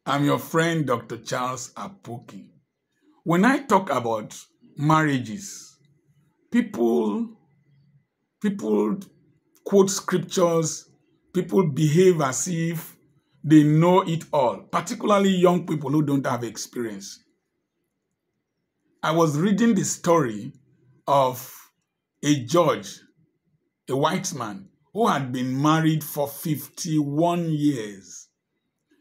I'm your friend, Dr. Charles Apoki. When I talk about marriages, people quote scriptures, people behave as if they know it all, particularly young people who don't have experience. I was reading the story of a judge, a white man, who had been married for 51 years.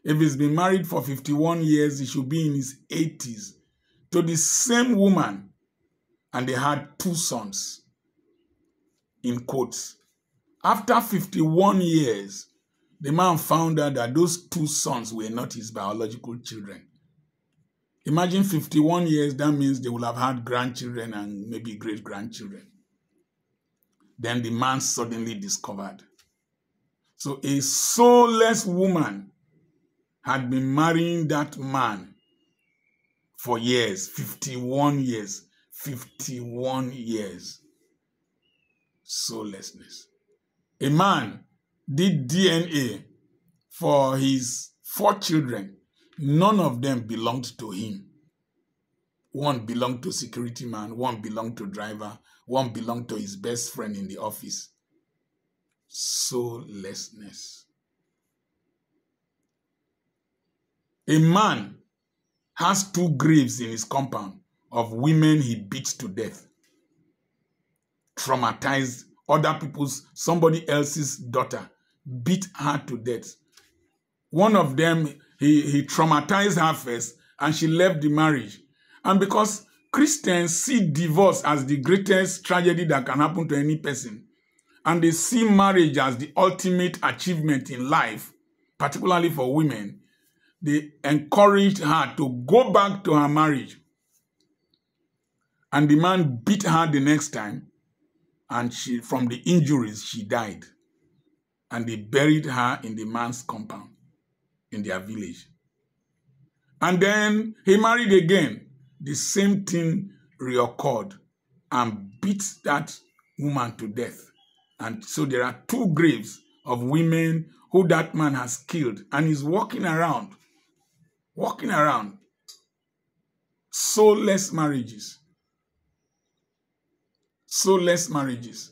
If he's been married for 51 years, he should be in his 80s, to the same woman, and they had 2 sons, in quotes. After 51 years, the man found out that those 2 sons were not his biological children. Imagine 51 years, that means they will have had grandchildren and maybe great-grandchildren. Then the man suddenly discovered. So a soulless woman had been marrying that man for years, 51 years, 51 years. Soullessness. A man did DNA for his 4 children. None of them belonged to him. One belonged to security man, one belonged to driver, one belonged to his best friend in the office. Soullessness. A man has 2 graves in his compound of women he beat to death. Traumatized somebody else's daughter, beat her to death. One of them, he traumatized her first, and she left the marriage. And because Christians see divorce as the greatest tragedy that can happen to any person, and they see marriage as the ultimate achievement in life, particularly for women, they encouraged her to go back to her marriage. And the man beat her the next time, and from the injuries, she died. And they buried her in the man's compound in their village. And then he married again. The same thing reoccurred, and beat that woman to death. And so there are 2 graves of women who that man has killed, and he's walking around. Soulless marriages. Soulless marriages.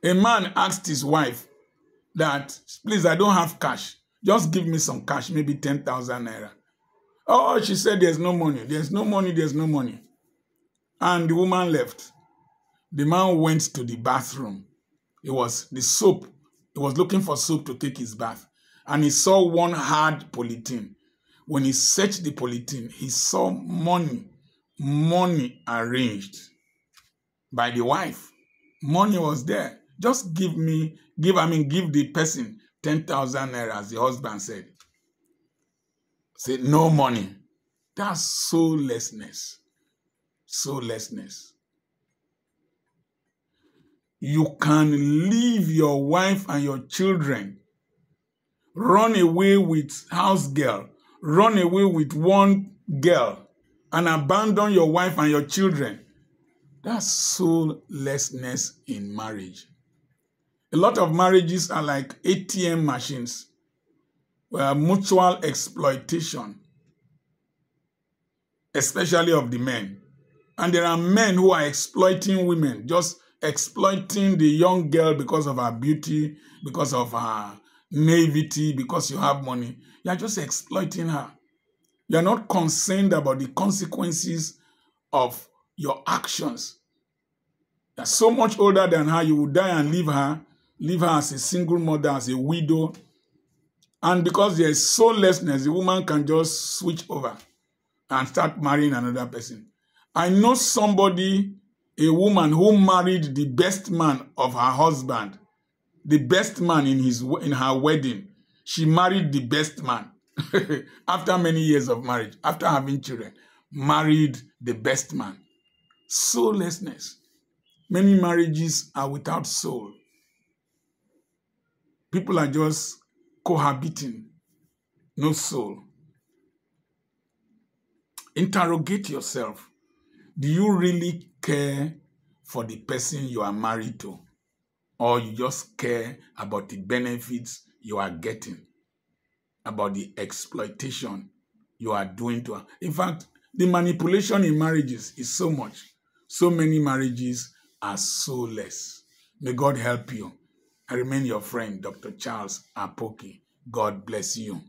A man asked his wife that, please, I don't have cash. Just give me some cash, maybe 10,000 naira. Oh, she said, there's no money. There's no money. There's no money. And the woman left. The man went to the bathroom. It was the soap. He was looking for soap to take his bath. And he saw one hard polythene. When he searched the polythene, he saw money arranged by the wife. Money was there. Just give the person 10,000 naira, as the husband said. Said, no money. That's soullessness. Soullessness. You can leave your wife and your children, run away with house girl, run away with one girl, and abandon your wife and your children. That's soullessness in marriage. A lot of marriages are like ATM machines, where mutual exploitation, especially of the men. And there are men who are exploiting women, just exploiting the young girl because of her beauty, because of her naivety, because you have money. You are just exploiting her. You are not concerned about the consequences of your actions. You are so much older than her, you will die and leave her as a single mother, as a widow. And because there is soullessness, the woman can just switch over and start marrying another person. I know somebody, a woman who married the best man of her husband, the best man in her wedding. She married the best man after many years of marriage, after having children, married the best man. Soullessness. Many marriages are without soul. People are just cohabiting, no soul. Interrogate yourself. Do you really care for the person you are married to? Or you just care about the benefits you are getting, about the exploitation you are doing to her. In fact, the manipulation in marriages is so much. So many marriages are soulless. May God help you. I remain your friend, Dr. Charles Apoki. God bless you.